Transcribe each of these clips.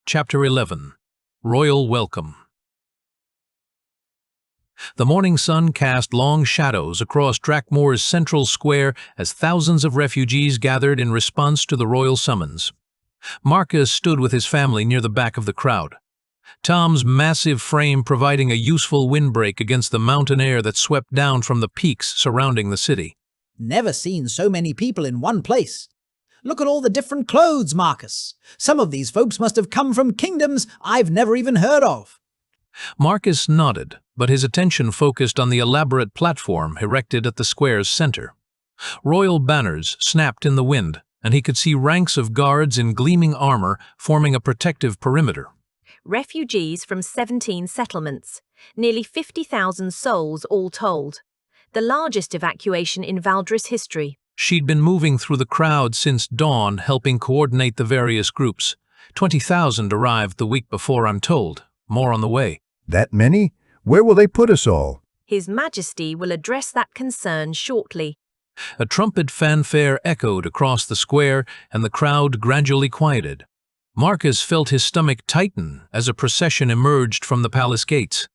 Chapter 11. Royal Welcome. The morning sun cast long shadows across Drakmoor's central square as thousands of refugees gathered in response to the royal summons. Marcus stood with his family near the back of the crowd, Tom's massive frame providing a useful windbreak against the mountain air that swept down from the peaks surrounding the city. Never seen so many people in one place. Look at all the different clothes, Marcus. Some of these folks must have come from kingdoms I've never even heard of. Marcus nodded, but his attention focused on the elaborate platform erected at the square's center. Royal banners snapped in the wind, and he could see ranks of guards in gleaming armor forming a protective perimeter. Refugees from 17 settlements, nearly 50,000 souls all told. The largest evacuation in Valdris history. She'd been moving through the crowd since dawn, helping coordinate the various groups. 20,000 arrived the week before, I'm told. More on the way. That many? Where will they put us all? His Majesty will address that concern shortly. A trumpet fanfare echoed across the square, and the crowd gradually quieted. Marcus felt his stomach tighten as a procession emerged from the palace gates.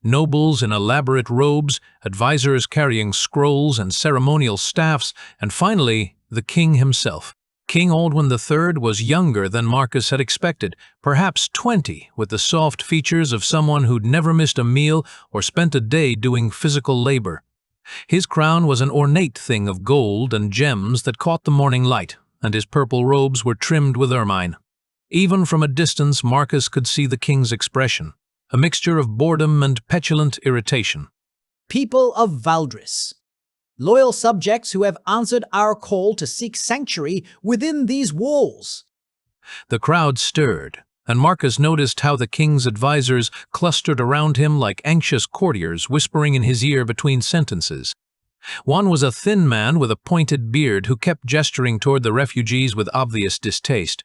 Nobles in elaborate robes, advisors carrying scrolls and ceremonial staffs, and finally, the king himself. King Aldwin III was younger than Marcus had expected, perhaps 20, with the soft features of someone who'd never missed a meal or spent a day doing physical labor. His crown was an ornate thing of gold and gems that caught the morning light, and his purple robes were trimmed with ermine. Even from a distance, Marcus could see the king's expression, a mixture of boredom and petulant irritation. People of Valdris, loyal subjects who have answered our call to seek sanctuary within these walls. The crowd stirred, and Marcus noticed how the king's advisors clustered around him like anxious courtiers whispering in his ear between sentences. One was a thin man with a pointed beard who kept gesturing toward the refugees with obvious distaste.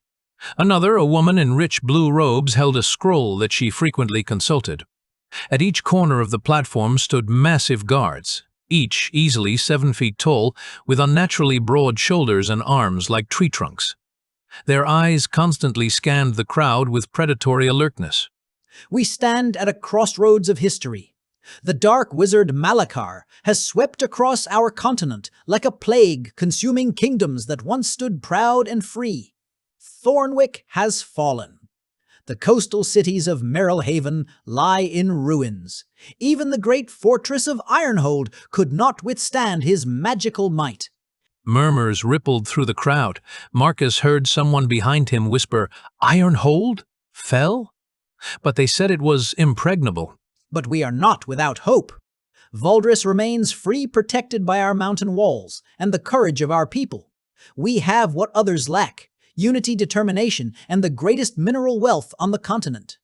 Another, a woman in rich blue robes, held a scroll that she frequently consulted. At each corner of the platform stood massive guards, each easily 7 feet tall, with unnaturally broad shoulders and arms like tree trunks. Their eyes constantly scanned the crowd with predatory alertness. We stand at a crossroads of history. The dark wizard Malachar has swept across our continent like a plague, consuming kingdoms that once stood proud and free. Thornwick has fallen. The coastal cities of Merrillhaven lie in ruins. Even the great fortress of Ironhold could not withstand his magical might. Murmurs rippled through the crowd. Marcus heard someone behind him whisper, "Ironhold? Fell?" But they said it was impregnable. But we are not without hope. Valdris remains free, protected by our mountain walls and the courage of our people. We have what others lack: unity, determination, and the greatest mineral wealth on the continent.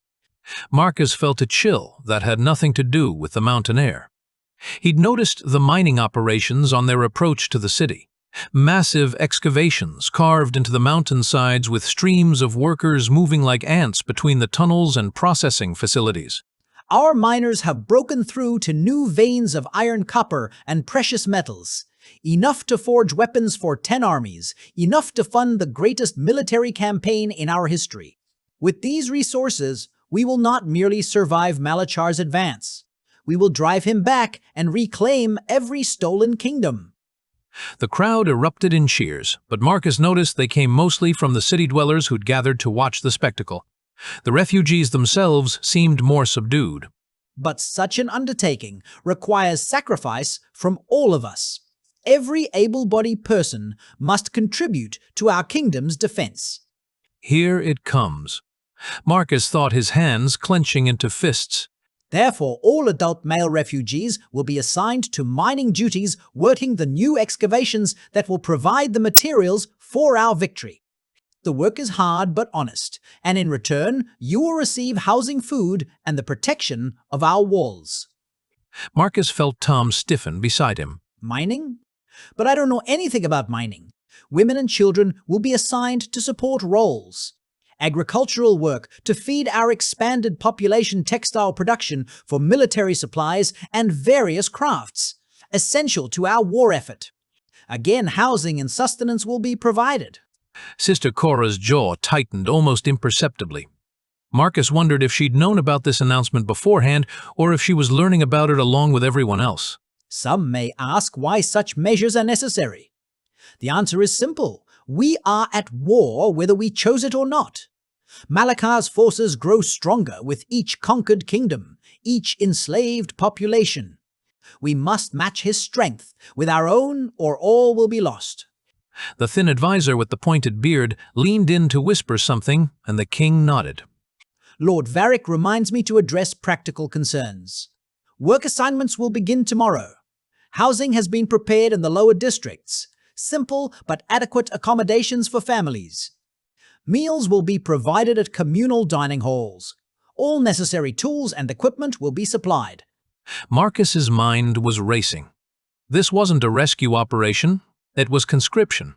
Marcus felt a chill that had nothing to do with the mountain air. He'd noticed the mining operations on their approach to the city. Massive excavations carved into the mountainsides with streams of workers moving like ants between the tunnels and processing facilities. Our miners have broken through to new veins of iron, copper, and precious metals. Enough to forge weapons for 10 armies, enough to fund the greatest military campaign in our history. With these resources, we will not merely survive Malachar's advance. We will drive him back and reclaim every stolen kingdom. The crowd erupted in cheers, but Marcus noticed they came mostly from the city dwellers who'd gathered to watch the spectacle. The refugees themselves seemed more subdued. But such an undertaking requires sacrifice from all of us. Every able-bodied person must contribute to our kingdom's defense. Here it comes. Marcus thought, his hands clenching into fists. Therefore, all adult male refugees will be assigned to mining duties, working the new excavations that will provide the materials for our victory. The work is hard but honest, and in return, you will receive housing, food, and the protection of our walls. Marcus felt Tom stiffen beside him. Mining? But I don't know anything about mining. Women and children will be assigned to support roles. Agricultural work to feed our expanded population, textile production for military supplies, and various crafts, essential to our war effort. Again, housing and sustenance will be provided. Sister Cora's jaw tightened almost imperceptibly. Marcus wondered if she'd known about this announcement beforehand or if she was learning about it along with everyone else. Some may ask why such measures are necessary. The answer is simple. We are at war whether we chose it or not. Malakar's forces grow stronger with each conquered kingdom, each enslaved population. We must match his strength with our own or all will be lost. The thin advisor with the pointed beard leaned in to whisper something, and the king nodded. Lord Varric reminds me to address practical concerns. Work assignments will begin tomorrow. Housing has been prepared in the lower districts. Simple but adequate accommodations for families. Meals will be provided at communal dining halls. All necessary tools and equipment will be supplied. Marcus's mind was racing. This wasn't a rescue operation, it was conscription.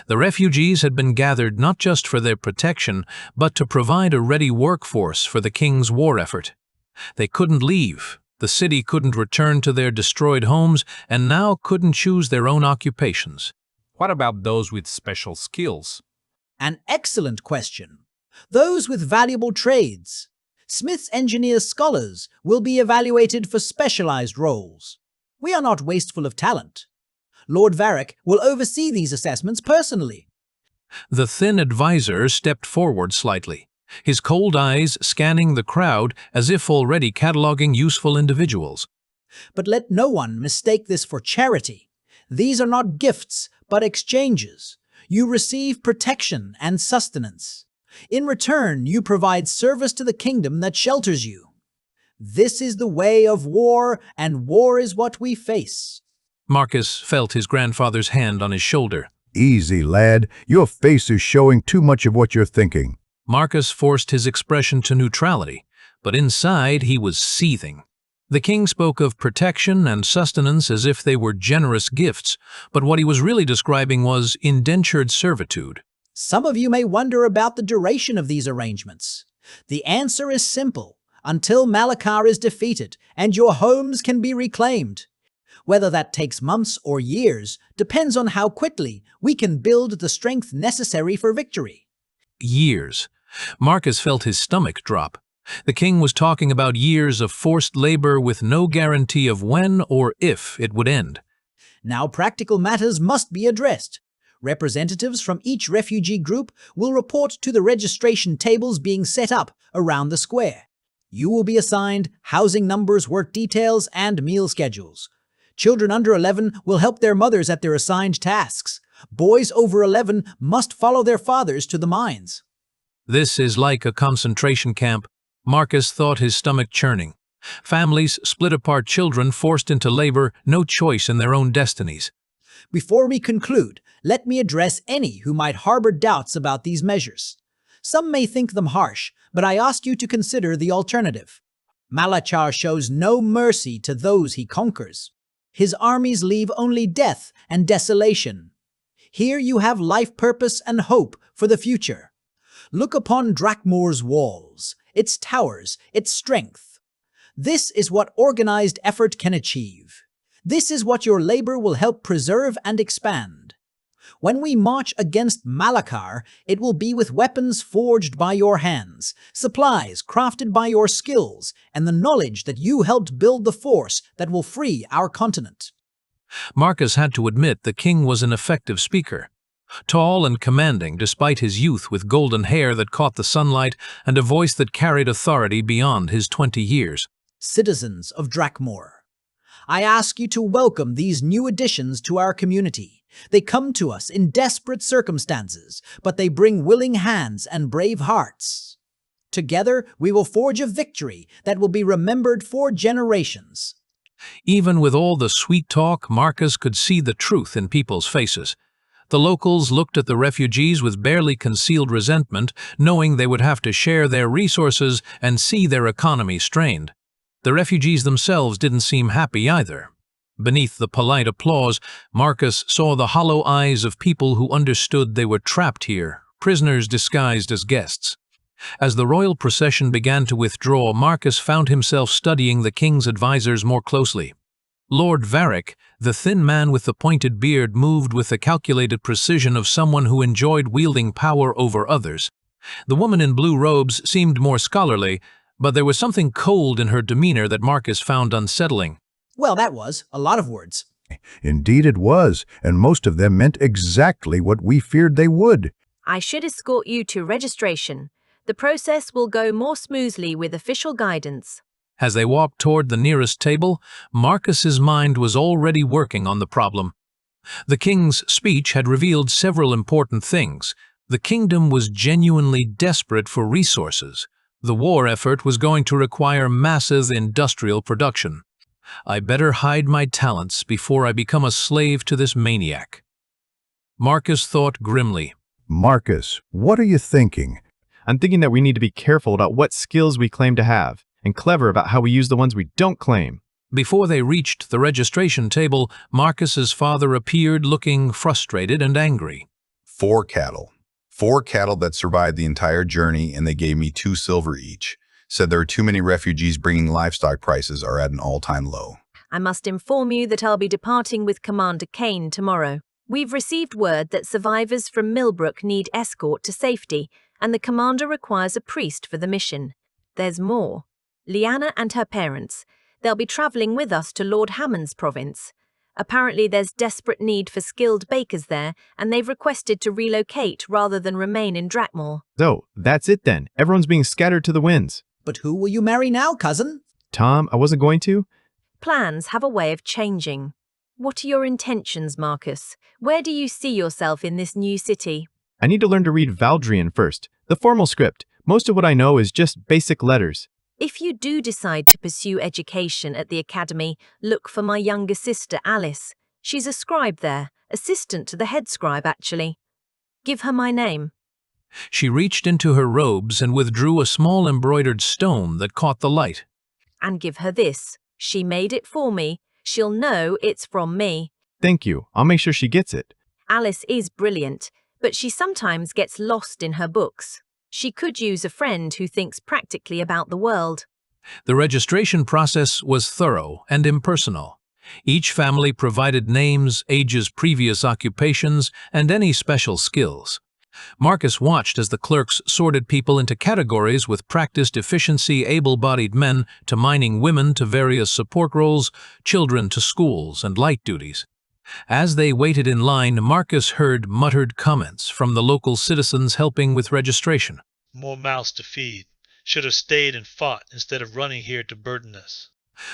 The refugees had been gathered not just for their protection, but to provide a ready workforce for the king's war effort. They couldn't leave, the city couldn't return to their destroyed homes, and now couldn't choose their own occupations. What about those with special skills? An excellent question. Those with valuable trades. Smiths, engineers, scholars will be evaluated for specialized roles. We are not wasteful of talent. Lord Varric will oversee these assessments personally. The thin advisor stepped forward slightly, his cold eyes scanning the crowd as if already cataloging useful individuals. But let no one mistake this for charity. These are not gifts, but exchanges. You receive protection and sustenance. In return, you provide service to the kingdom that shelters you. This is the way of war, and war is what we face. Marcus felt his grandfather's hand on his shoulder. Easy, lad. Your face is showing too much of what you're thinking. Marcus forced his expression to neutrality, but inside he was seething. The king spoke of protection and sustenance as if they were generous gifts, but what he was really describing was indentured servitude. Some of you may wonder about the duration of these arrangements. The answer is simple. Until Malakar is defeated and your homes can be reclaimed. Whether that takes months or years depends on how quickly we can build the strength necessary for victory. Years. Marcus felt his stomach drop. The king was talking about years of forced labor with no guarantee of when or if it would end. Now practical matters must be addressed. Representatives from each refugee group will report to the registration tables being set up around the square. You will be assigned housing numbers, work details, and meal schedules. Children under 11 will help their mothers at their assigned tasks. Boys over 11 must follow their fathers to the mines. This is like a concentration camp. Marcus thought, his stomach churning. Families, split apart children forced into labor, no choice in their own destinies. Before we conclude, let me address any who might harbor doubts about these measures. Some may think them harsh, but I ask you to consider the alternative. Malachar shows no mercy to those he conquers. His armies leave only death and desolation. Here you have life purpose and hope for the future. Look upon Drakmor's walls, its towers, its strength. This is what organized effort can achieve. This is what your labor will help preserve and expand. When we march against Malakar, it will be with weapons forged by your hands, supplies crafted by your skills, and the knowledge that you helped build the force that will free our continent. Marcus had to admit the king was an effective speaker. Tall and commanding despite his youth, with golden hair that caught the sunlight and a voice that carried authority beyond his 20 years. Citizens of Drakmor, I ask you to welcome these new additions to our community. They come to us in desperate circumstances, but they bring willing hands and brave hearts. Together, we will forge a victory that will be remembered for generations. Even with all the sweet talk, Marcus could see the truth in people's faces. The locals looked at the refugees with barely concealed resentment, knowing they would have to share their resources and see their economy strained. The refugees themselves didn't seem happy either. Beneath the polite applause, Marcus saw the hollow eyes of people who understood they were trapped here, prisoners disguised as guests. As the royal procession began to withdraw, Marcus found himself studying the king's advisors more closely. Lord Varric, the thin man with the pointed beard, moved with the calculated precision of someone who enjoyed wielding power over others. The woman in blue robes seemed more scholarly, but there was something cold in her demeanor that Marcus found unsettling. Well, that was a lot of words. Indeed it was, and most of them meant exactly what we feared they would. I should escort you to registration. The process will go more smoothly with official guidance. As they walked toward the nearest table, Marcus's mind was already working on the problem. The king's speech had revealed several important things. The kingdom was genuinely desperate for resources. The war effort was going to require massive industrial production. I better hide my talents before I become a slave to this maniac. Marcus thought grimly. Marcus, what are you thinking? I'm thinking that we need to be careful about what skills we claim to have, and clever about how we use the ones we don't claim. Before they reached the registration table, Marcus's father appeared looking frustrated and angry. 4 cattle. 4 cattle that survived the entire journey, and they gave me 2 silver each. Said there are too many refugees bringing livestock prices are at an all-time low. I must inform you that I'll be departing with Commander Kane tomorrow. We've received word that survivors from Millbrook need escort to safety, and the commander requires a priest for the mission. There's more. Liana and her parents. They'll be travelling with us to Lord Hammond's province. Apparently there's desperate need for skilled bakers there, and they've requested to relocate rather than remain in Drakmore. So, that's it then. Everyone's being scattered to the winds. But who will you marry now, cousin? Tom, I wasn't going to. Plans have a way of changing. What are your intentions, Marcus? Where do you see yourself in this new city? I need to learn to read Valdrian first, the formal script. Most of what I know is just basic letters. If you do decide to pursue education at the academy, look for my younger sister, Alice. She's a scribe there, assistant to the head scribe, actually. Give her my name. She reached into her robes and withdrew a small embroidered stone that caught the light. And give her this. She made it for me. She'll know it's from me. Thank you. I'll make sure she gets it. Alice is brilliant, but she sometimes gets lost in her books. She could use a friend who thinks practically about the world. The registration process was thorough and impersonal. Each family provided names, ages, previous occupations, and any special skills. Marcus watched as the clerks sorted people into categories with practiced efficiency, able-bodied men to mining women to various support roles, children to schools and light duties. As they waited in line, Marcus heard muttered comments from the local citizens helping with registration. More mouths to feed. Should have stayed and fought instead of running here to burden us.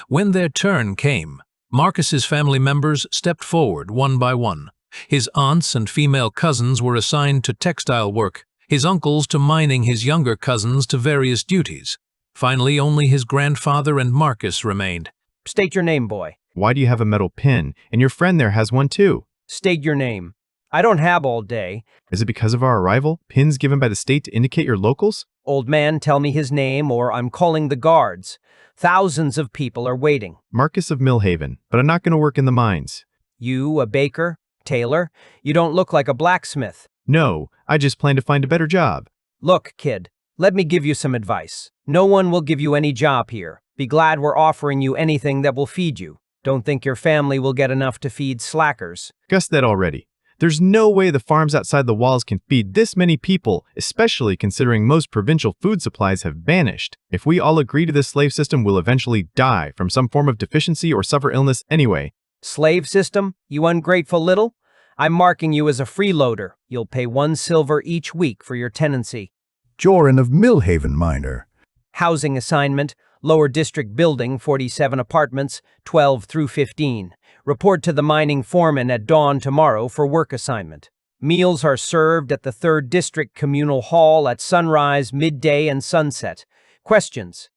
When their turn came, Marcus's family members stepped forward one by one. His aunts and female cousins were assigned to textile work, his uncles to mining, his younger cousins to various duties. Finally, only his grandfather and Marcus remained. State your name, boy. Why do you have a metal pin? And your friend there has one too. State your name. I don't have all day. Is it because of our arrival? Pins given by the state to indicate your locals? Old man, tell me his name or I'm calling the guards. Thousands of people are waiting. Marcus of Millhaven, but I'm not going to work in the mines. You, a baker? Tailor? You don't look like a blacksmith. No, I just plan to find a better job. Look, kid, let me give you some advice. No one will give you any job here. Be glad we're offering you anything that will feed you. Don't think your family will get enough to feed slackers. Guessed that already. There's no way the farms outside the walls can feed this many people, especially considering most provincial food supplies have vanished. If we all agree to this slave system, we'll eventually die from some form of deficiency or suffer illness anyway. Slave system, you ungrateful little? I'm marking you as a freeloader. You'll pay 1 silver each week for your tenancy. Joran of Millhaven, miner. Housing assignment, Lower District Building, 47 apartments, 12 through 15. Report to the mining foreman at dawn tomorrow for work assignment. Meals are served at the 3rd District Communal Hall at sunrise, midday, and sunset. Questions?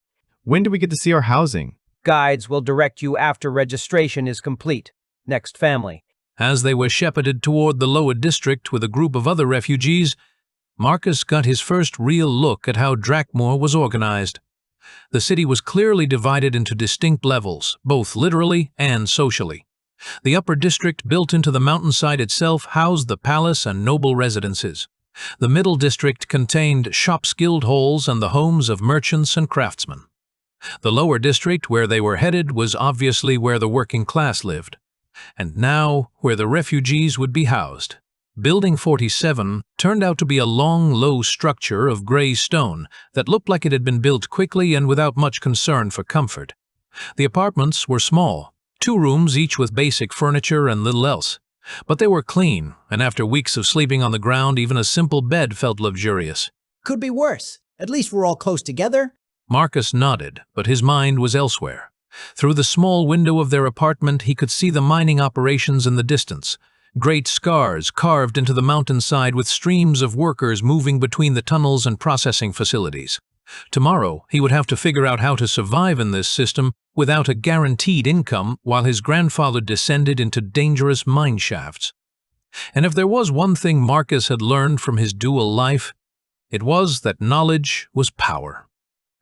When do we get to see our housing? Guides will direct you after registration is complete. Next family. As they were shepherded toward the lower district with a group of other refugees, Marcus got his first real look at how Drakmore was organized. The city was clearly divided into distinct levels, both literally and socially. The upper district, built into the mountainside itself, housed the palace and noble residences. The middle district contained shops, guild halls, and the homes of merchants and craftsmen. The lower district, where they were headed, was obviously where the working class lived, and now where the refugees would be housed. Building 47 turned out to be a long, low structure of gray stone that looked like it had been built quickly and without much concern for comfort. The apartments were small, 2 rooms each with basic furniture and little else. But they were clean, and after weeks of sleeping on the ground, even a simple bed felt luxurious. Could be worse. At least we're all close together. Marcus nodded, but his mind was elsewhere. Through the small window of their apartment, he could see the mining operations in the distance. Great scars carved into the mountainside with streams of workers moving between the tunnels and processing facilities. Tomorrow, he would have to figure out how to survive in this system without a guaranteed income while his grandfather descended into dangerous mine shafts. And if there was one thing Marcus had learned from his dual life, it was that knowledge was power.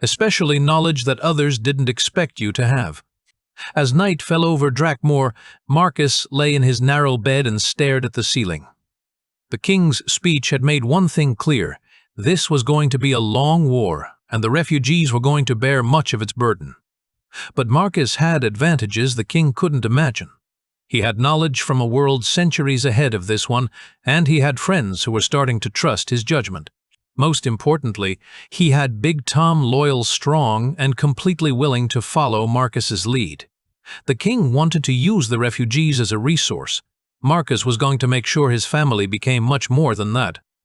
Especially knowledge that others didn't expect you to have. As night fell over Drakmore, Marcus lay in his narrow bed and stared at the ceiling. The king's speech had made one thing clear. This was going to be a long war, and the refugees were going to bear much of its burden. But Marcus had advantages the king couldn't imagine. He had knowledge from a world centuries ahead of this one, and he had friends who were starting to trust his judgment. Most importantly, he had Big Tom loyal, strong, and completely willing to follow Marcus's lead. The king wanted to use the refugees as a resource. Marcus was going to make sure his family became much more than that.